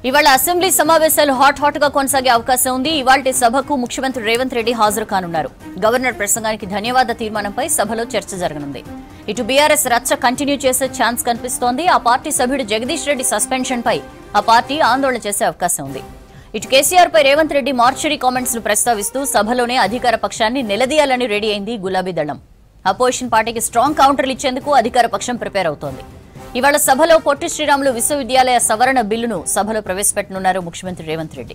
ఇవాళ అసెంబ్లీ సమావేశాలు హాట్ గా కొనసాగే అవకాశం ఉంది. ఇవాల్టి సభకు ముఖ్యమంత్రి రేవంత్ రెడ్డి హాజరు కానున్నారు. గవర్నర్ ప్రసంగానికి ధన్యవాద తీర్మానంపై సభలో చర్చ జరగనుంది. ఇటు బీఆర్ఎస్ రచ్చ కంటిన్యూ చేసే ఛాన్స్ కనిపిస్తోంది. ఆ పార్టీ సభ్యుడు జగదీష్ రెడ్డి సస్పెన్షన్ పై ఆ పార్టీ ఆందోళన చేసే అవకాశం ఉంది. ఇటు కేసీఆర్ పై రేవంత్ రెడ్డి మార్చరీ కామెంట్స్ ను ప్రస్తావిస్తూ సభలోనే అధికార పక్షాన్ని నిలదీయాలని రెడీ అయింది గులాబీ దళం. అపోజిషన్ పార్టీకి స్ట్రాంగ్ కౌంటర్లు ఇచ్చేందుకు అధికార పక్షం ప్రిపేర్ అవుతోంది. ఇవాళ సభలో పొట్టి శ్రీరాములు విశ్వవిద్యాలయ సవరణ బిల్లును సభలో ప్రవేశపెట్టనున్నారు ముఖ్యమంత్రి రేవంత్ రెడ్డి.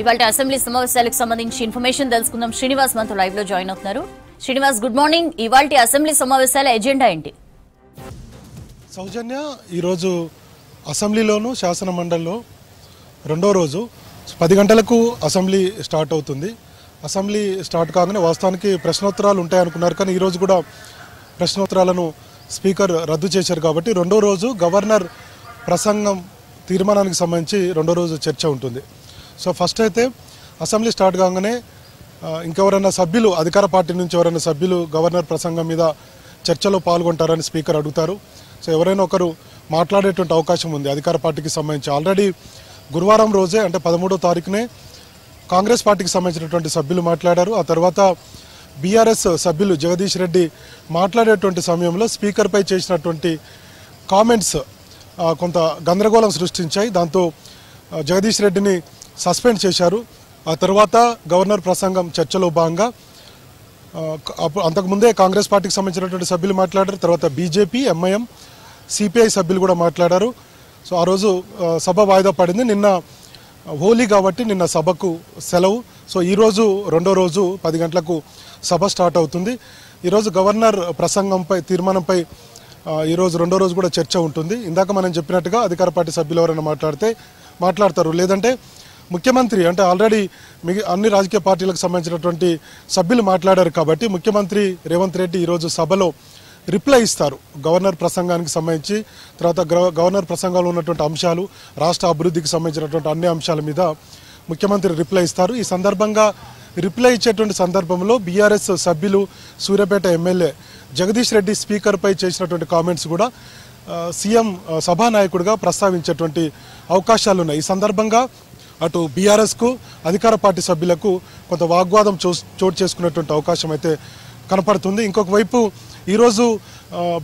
ఇవాళ అసెంబ్లీ సమావేశాలకు సంబంధించి ఇన్ఫర్మేషన్ తెలుసుకుందాం. శ్రీనివాస్ మనతో లైవ్ లో జాయిన్ అవుతున్నారు. Srinivas, good morning. ఇవాళ అసెంబ్లీ సమావేశాల ఎజెండా ఏంటి? సౌజన్య, ఈరోజు అసెంబ్లీలోను శాసన మండలిలో రెండో రోజు 10 గంటలకు అసెంబ్లీ స్టార్ట్ అవుతుంది. అసెంబ్లీ స్టార్ట్ కాగానే వాస్తవానికి ప్రశ్నోత్తరాలు ఉంటాయనుకున్నారు, కానీ ఈరోజు కూడా ప్రశ్నోత్తరాలను స్పీకర్ రద్దు చేశారు. కాబట్టి రెండో రోజు గవర్నర్ ప్రసంగం తీర్మానానికి సంబంధించి రెండో రోజు చర్చ ఉంటుంది. సో ఫస్ట్ అయితే అసెంబ్లీ స్టార్ట్ కాగానే ఇంకెవరైనా సభ్యులు, అధికార పార్టీ నుంచి ఎవరైనా సభ్యులు గవర్నర్ ప్రసంగం మీద చర్చలో పాల్గొంటారని స్పీకర్ అడుగుతారు. సో ఎవరైనా ఒకరు మాట్లాడేటువంటి అవకాశం ఉంది అధికార పార్టీకి సంబంధించి. ఆల్రెడీ గురువారం రోజే అంటే 13వ తారీఖునే కాంగ్రెస్ పార్టీకి సంబంధించినటువంటి సభ్యులు మాట్లాడారు. ఆ తర్వాత బీఆర్ఎస్ సభ్యులు జగదీష్ రెడ్డి మాట్లాడేటువంటి సమయంలో స్పీకర్పై చేసినటువంటి కామెంట్స్ కొంత గందరగోళం సృష్టించాయి. దాంతో జగదీష్ రెడ్డిని సస్పెండ్ చేశారు. ఆ తర్వాత గవర్నర్ ప్రసంగం చర్చలో భాగంగా అంతకుముందే కాంగ్రెస్ పార్టీకి సంబంధించినటువంటి సభ్యులు మాట్లాడారు. తర్వాత బీజేపీ, ఎంఐఎం, సిపిఐ సభ్యులు కూడా మాట్లాడారు. సో ఆ రోజు సభ వాయిదా పడింది. నిన్న హోలీ కాబట్టి నిన్న సభకు సెలవు. సో ఈరోజు రెండో రోజు 10 గంటలకు సభ స్టార్ట్ అవుతుంది. ఈరోజు గవర్నర్ ప్రసంగంపై తీర్మానంపై ఈరోజు రెండో రోజు కూడా చర్చ ఉంటుంది. ఇందాక మనం చెప్పినట్టుగా అధికార పార్టీ సభ్యులు ఎవరైనా మాట్లాడతారు, లేదంటే ముఖ్యమంత్రి అంటే ఆల్రెడీ అన్ని రాజకీయ పార్టీలకు సంబంధించినటువంటి సభ్యులు మాట్లాడారు కాబట్టి ముఖ్యమంత్రి రేవంత్ రెడ్డి ఈరోజు సభలో రిప్లై ఇస్తారు గవర్నర్ ప్రసంగానికి సంబంధించి. తర్వాత గవర్నర్ ప్రసంగంలో ఉన్నటువంటి అంశాలు, రాష్ట్ర అభివృద్ధికి సంబంధించినటువంటి అన్ని అంశాల మీద ముఖ్యమంత్రి రిప్లై ఇస్తారు. ఈ సందర్భంగా రిప్లై ఇచ్చేటువంటి సందర్భంలో బీఆర్ఎస్ సభ్యులు, సూర్యాపేట ఎమ్మెల్యే జగదీష్ రెడ్డి స్పీకర్పై చేసినటువంటి కామెంట్స్ కూడా సీఎం సభానాయకుడిగా ప్రస్తావించేటువంటి అవకాశాలు ఉన్నాయి. ఈ సందర్భంగా అటు బీఆర్ఎస్కు, అధికార పార్టీ సభ్యులకు కొంత వాగ్వాదం చోటు చేసుకునేటువంటి అవకాశం అయితే కనపడుతుంది. ఇంకొక వైపు ఈరోజు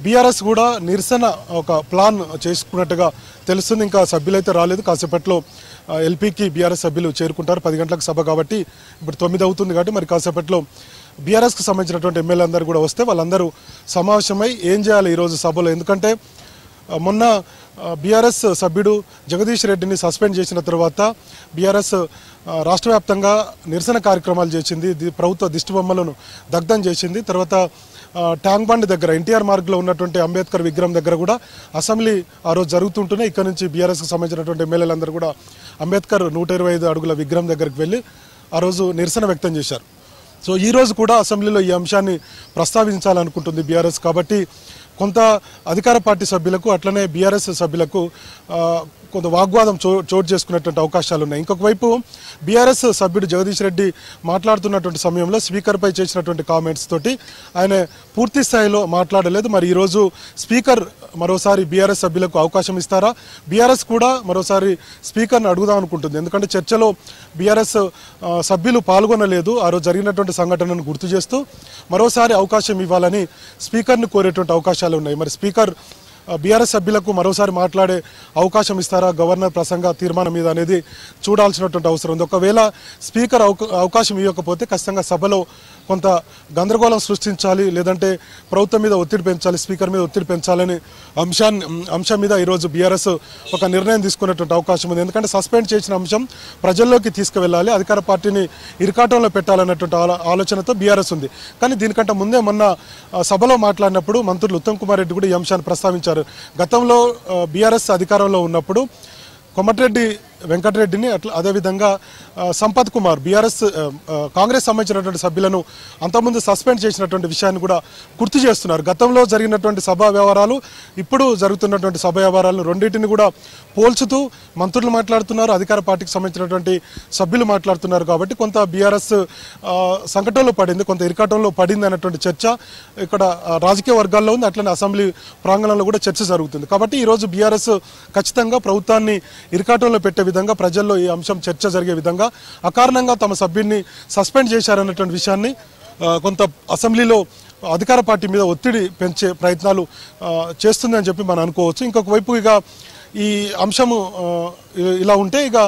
బీఆర్ఎస్ కూడా నిరసన ఒక ప్లాన్ చేసుకున్నట్టుగా తెలుస్తుంది. ఇంకా సభ్యులైతే రాలేదు. కాసేపట్లో ఎల్పీకి బీఆర్ఎస్ సభ్యులు చేరుకుంటారు. 10 గంటలకు సభ కాబట్టి ఇప్పుడు 9 అవుతుంది కాబట్టి మరి కాసేపట్లో బీఆర్ఎస్కి సంబంధించినటువంటి ఎమ్మెల్యే అందరూ కూడా వస్తే వాళ్ళందరూ సమావేశమై ఏం చేయాలి ఈరోజు సభలో. ఎందుకంటే మొన్న బీఆర్ఎస్ సభ్యుడు జగదీష్ రెడ్డిని సస్పెండ్ చేసిన తర్వాత బీఆర్ఎస్ రాష్ట్ర వ్యాప్తంగా నిరసన కార్యక్రమాలు చేసింది. ప్రభుత్వ దిష్టిబొమ్మలను దగ్ధం చేసింది. తర్వాత ట్యాంక్ బండ్ దగ్గర ఎన్టీఆర్ మార్గ్లో ఉన్నటువంటి అంబేద్కర్ విగ్రహం దగ్గర కూడా అసెంబ్లీ ఆ రోజు జరుగుతుంటేనే ఇక్కడ నుంచి బీఆర్ఎస్కి సంబంధించినటువంటి ఎమ్మెల్యేలందరూ కూడా అంబేద్కర్ 125 అడుగుల విగ్రహం దగ్గరికి వెళ్ళి ఆ రోజు నిరసన వ్యక్తం చేశారు. సో ఈ రోజు కూడా అసెంబ్లీలో ఈ అంశాన్ని ప్రస్తావించాలనుకుంటుంది బీఆర్ఎస్. కాబట్టి కొంత అధికార పార్టీ సభ్యులకు అట్లనే బీఆర్ఎస్ సభ్యులకు కొంత వాగ్వాదం చోటు చేసుకునేటువంటి అవకాశాలు ఉన్నాయి. ఇంకొక వైపు బీఆర్ఎస్ సభ్యుడు జగదీష్ రెడ్డి మాట్లాడుతున్నటువంటి సమయంలో స్పీకర్పై చేసినటువంటి కామెంట్స్ తోటి ఆయన పూర్తి స్థాయిలో మాట్లాడలేదు. మరి ఈరోజు స్పీకర్ మరోసారి బీఆర్ఎస్ సభ్యులకు అవకాశం ఇస్తారా? బీఆర్ఎస్ కూడా మరోసారి స్పీకర్ని అడుగుదాం అనుకుంటుంది. ఎందుకంటే చర్చలో బీఆర్ఎస్ సభ్యులు పాల్గొనలేదు. ఆ రోజు జరిగినటువంటి సంఘటనను గుర్తు చేస్తూ మరోసారి అవకాశం ఇవ్వాలని స్పీకర్ని కోరేటువంటి అవకాశాలు ఉన్నాయి. మరి స్పీకర్ బీఆర్ఎస్ సభ్యులకు మరోసారి మాట్లాడే అవకాశం ఇస్తారా గవర్నర్ ప్రసంగ తీర్మానం మీద అనేది చూడాల్సినటువంటి అవసరం ఉంది. ఒకవేళ స్పీకర్ అవకాశం ఇవ్వకపోతే ఖచ్చితంగా సభలో కొంత గందరగోళం సృష్టించాలి, లేదంటే ప్రభుత్వం మీద ఒత్తిడి పెంచాలి, స్పీకర్ మీద ఒత్తిడి పెంచాలని అంశం మీద ఈరోజు బీఆర్ఎస్ ఒక నిర్ణయం తీసుకునేటువంటి అవకాశం ఉంది. ఎందుకంటే సస్పెండ్ చేసిన అంశం ప్రజల్లోకి తీసుకువెళ్ళాలి, అధికార పార్టీని ఇరకాటంలో పెట్టాలన్నటువంటి ఆలోచనతో బీఆర్ఎస్ ఉంది. కానీ దీనికంటే ముందే మొన్న సభలో మాట్లాడినప్పుడు మంత్రులు ఉత్తమ్ కుమార్ రెడ్డి కూడా ఈ అంశాన్ని ప్రస్తావించారు. గతంలో బీఆర్ఎస్ అధికారంలో ఉన్నప్పుడు కోమటిరెడ్డి వెంకటరెడ్డిని అదేవిధంగా సంపత్ కుమార్ బీఆర్ఎస్ కాంగ్రెస్ సంబంధించినటువంటి సభ్యులను అంతకుముందు సస్పెండ్ చేసినటువంటి విషయాన్ని కూడా గుర్తు చేస్తున్నారు. గతంలో జరిగినటువంటి సభా వ్యవహారాలు ఇప్పుడు జరుగుతున్నటువంటి సభా వ్యవహారాలను రెండింటిని కూడా పోల్చుతూ మంత్రులు మాట్లాడుతున్నారు, అధికార పార్టీకి సంబంధించినటువంటి సభ్యులు మాట్లాడుతున్నారు. కాబట్టి కొంత బీఆర్ఎస్ సంకటంలో పడింది, కొంత ఇరకాటంలో పడింది అన్నటువంటి చర్చ ఇక్కడ రాజకీయ వర్గాల్లో ఉంది. అట్లనే అసెంబ్లీ ప్రాంగణంలో కూడా చర్చ జరుగుతుంది. కాబట్టి ఈరోజు బీఆర్ఎస్ ఖచ్చితంగా ప్రభుత్వాన్ని ఇరకాటంలో పెట్టే విధంగా, ప్రజల్లో ఈ అంశం చర్చ జరిగే విధంగా అకారణంగా తమ సభ్యుడిని సస్పెండ్ చేశారన్నటువంటి విషయాన్ని కొంత అసెంబ్లీలో అధికార పార్టీ మీద ఒత్తిడి పెంచే ప్రయత్నాలు చేస్తుందని చెప్పి మనం అనుకోవచ్చు. ఇంకొక వైపు ఇక ఈ అంశము ఇలా ఉంటే ఇక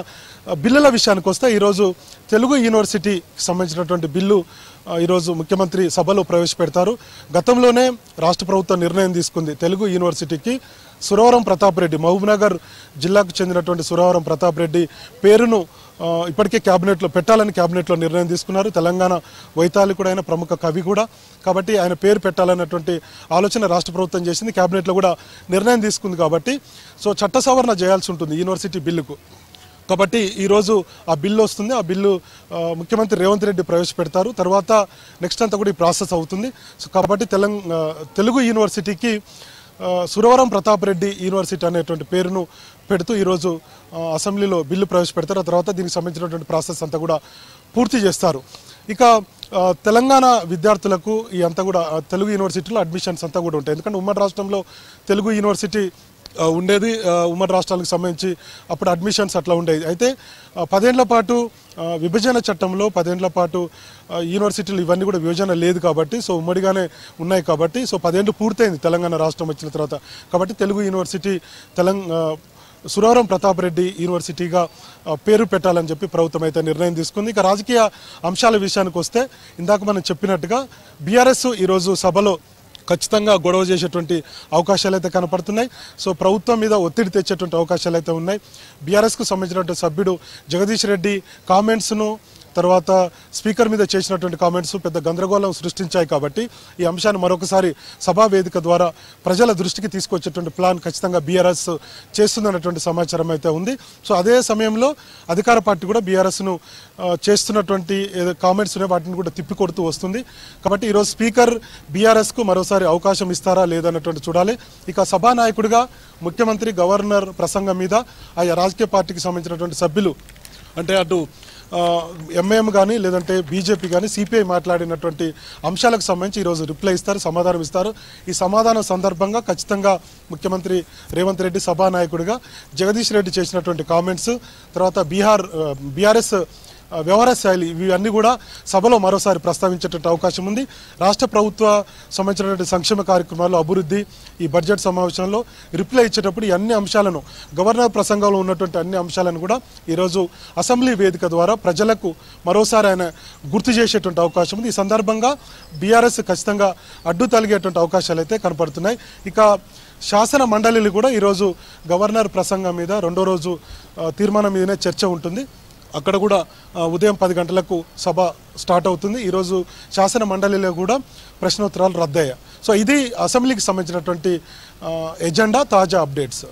బిల్లుల విషయానికి వస్తే ఈరోజు తెలుగు యూనివర్సిటీకి సంబంధించినటువంటి బిల్లు ఈరోజు ముఖ్యమంత్రి సభలో ప్రవేశపెడతారు. గతంలోనే రాష్ట్ర ప్రభుత్వం నిర్ణయం తీసుకుంది తెలుగు యూనివర్సిటీకి సురవరం ప్రతాప్ రెడ్డి, మహబూబ్నగర్ జిల్లాకు చెందినటువంటి సురవరం ప్రతాప్ రెడ్డి పేరును ఇప్పటికే క్యాబినెట్లో పెట్టాలని క్యాబినెట్లో నిర్ణయం తీసుకున్నారు. తెలంగాణ వైతాళికుడు అయిన ప్రముఖ కవి కూడా, కాబట్టి ఆయన పేరు పెట్టాలన్నటువంటి ఆలోచన రాష్ట్ర ప్రభుత్వం చేసింది. క్యాబినెట్లో కూడా నిర్ణయం తీసుకుంది. కాబట్టి సో చట్ట సవరణ చేయాల్సి ఉంటుంది యూనివర్సిటీ బిల్లుకు. కాబట్టి ఈరోజు ఆ బిల్లు వస్తుంది. ఆ బిల్లు ముఖ్యమంత్రి రేవంత్ రెడ్డి ప్రవేశపెడతారు. తర్వాత నెక్స్ట్ అంతా కూడా ఈ ప్రాసెస్ అవుతుంది. సో కాబట్టి తెలుగు యూనివర్సిటీకి సురవరం ప్రతాప్ రెడ్డి యూనివర్సిటీ అనేటువంటి పేరును పెడుతూ ఈరోజు అసెంబ్లీలో బిల్లు ప్రవేశపెడతారు. ఆ తర్వాత దీనికి సంబంధించినటువంటి ప్రాసెస్ అంతా కూడా పూర్తి చేస్తారు. ఇక తెలంగాణ విద్యార్థులకు ఈ అంతా కూడా తెలుగు యూనివర్సిటీలో అడ్మిషన్స్ అంతా కూడా ఉంటాయి. ఎందుకంటే ఉమ్మడి రాష్ట్రంలో తెలుగు యూనివర్సిటీ ఉండేది, ఉమ్మడి రాష్ట్రాలకు సంబంధించి అప్పుడు అడ్మిషన్స్ అట్లా ఉండేది. అయితే 10 ఏళ్ల పాటు విభజన చట్టంలో 10 ఏళ్ల పాటు యూనివర్సిటీలు ఇవన్నీ కూడా విభజన లేదు కాబట్టి, సో ఉమ్మడిగానే ఉన్నాయి కాబట్టి, సో 10 ఏళ్ళు పూర్తయింది తెలంగాణ రాష్ట్రం వచ్చిన తర్వాత. కాబట్టి తెలుగు యూనివర్సిటీ సురవరం ప్రతాప్ రెడ్డి యూనివర్సిటీగా పేరు పెట్టాలని చెప్పి ప్రభుత్వం అయితే నిర్ణయం తీసుకుంది. ఇక రాజకీయ అంశాల విషయానికి వస్తే ఇందాక మనం చెప్పినట్టుగా బీఆర్ఎస్ ఈరోజు సభలో ఖచ్చితంగా గొడవ చేసేటువంటి అవకాశాలు అయితే కనపడుతున్నాయి. సో ప్రభుత్వం మీద ఒత్తిడి తెచ్చేటువంటి అవకాశాలు అయితే ఉన్నాయి. బీఆర్ఎస్కు సంబంధించినటువంటి సభ్యుడు జగదీష్ రెడ్డి కామెంట్స్ను, తర్వాత స్పీకర్ మీద చేసినటువంటి కామెంట్స్ పెద్ద గందరగోళం సృష్టించాయి. కాబట్టి ఈ అంశాన్ని మరొకసారి సభా వేదిక ద్వారా ప్రజల దృష్టికి తీసుకొచ్చేటువంటి ప్లాన్ ఖచ్చితంగా బీఆర్ఎస్ చేస్తుందన్నటువంటి సమాచారం అయితే ఉంది. సో అదే సమయంలో అధికార పార్టీ కూడా బీఆర్ఎస్ను చేస్తున్నటువంటి కామెంట్స్ వాటిని కూడా తిప్పికొడుతూ వస్తుంది. కాబట్టి ఈరోజు స్పీకర్ బీఆర్ఎస్కు మరోసారి అవకాశం ఇస్తారా లేదన్నటువంటి చూడాలి. ఇక సభానాయకుడిగా ముఖ్యమంత్రి, గవర్నర్ ప్రసంగం మీద ఆయా రాజకీయ పార్టీకి సంబంధించినటువంటి సభ్యులు, అంటే అటు ఎంఐఎం కానీ లేదంటే బీజేపీ కానీ సిపిఐ మాట్లాడినటువంటి అంశాలకు సంబంధించి ఈరోజు రిప్లై ఇస్తారు, సమాధానం ఇస్తారు. ఈ సమాధానం సందర్భంగా ఖచ్చితంగా ముఖ్యమంత్రి రేవంత్ రెడ్డి సభానాయకుడిగా జగదీష్ రెడ్డి చేసినటువంటి కామెంట్స్, తర్వాత బీఆర్ఎస్ వ్యవహార శైలి, ఇవన్నీ కూడా సభలో మరోసారి ప్రస్తావించేటువంటి అవకాశం ఉంది. రాష్ట్ర ప్రభుత్వ సంబంధించినటువంటి సంక్షేమ కార్యక్రమాలు, అభివృద్ధి, ఈ బడ్జెట్ సమావేశంలో రిప్లై ఇచ్చేటప్పుడు ఈ అన్ని అంశాలను, గవర్నర్ ప్రసంగంలో ఉన్నటువంటి అన్ని అంశాలను కూడా ఈరోజు అసెంబ్లీ వేదిక ద్వారా ప్రజలకు మరోసారి ఆయన గుర్తు చేసేటువంటి అవకాశం ఉంది. ఈ సందర్భంగా బీఆర్ఎస్ ఖచ్చితంగా అడ్డు తొలగేటువంటి అవకాశాలు అయితే కనపడుతున్నాయి. ఇక శాసన మండలిలు కూడా ఈరోజు గవర్నర్ ప్రసంగం మీద రెండో రోజు తీర్మానం మీదనే చర్చ ఉంటుంది. అక్కడ కూడా ఉదయం 10 గంటలకు సభ స్టార్ట్ అవుతుంది. ఈరోజు శాసన మండలిలో కూడా ప్రశ్నోత్తరాలు రద్దయ్యాయి. సో ఇది అసెంబ్లీకి సంబంధించినటువంటి ఎజెండా, తాజా అప్డేట్స్.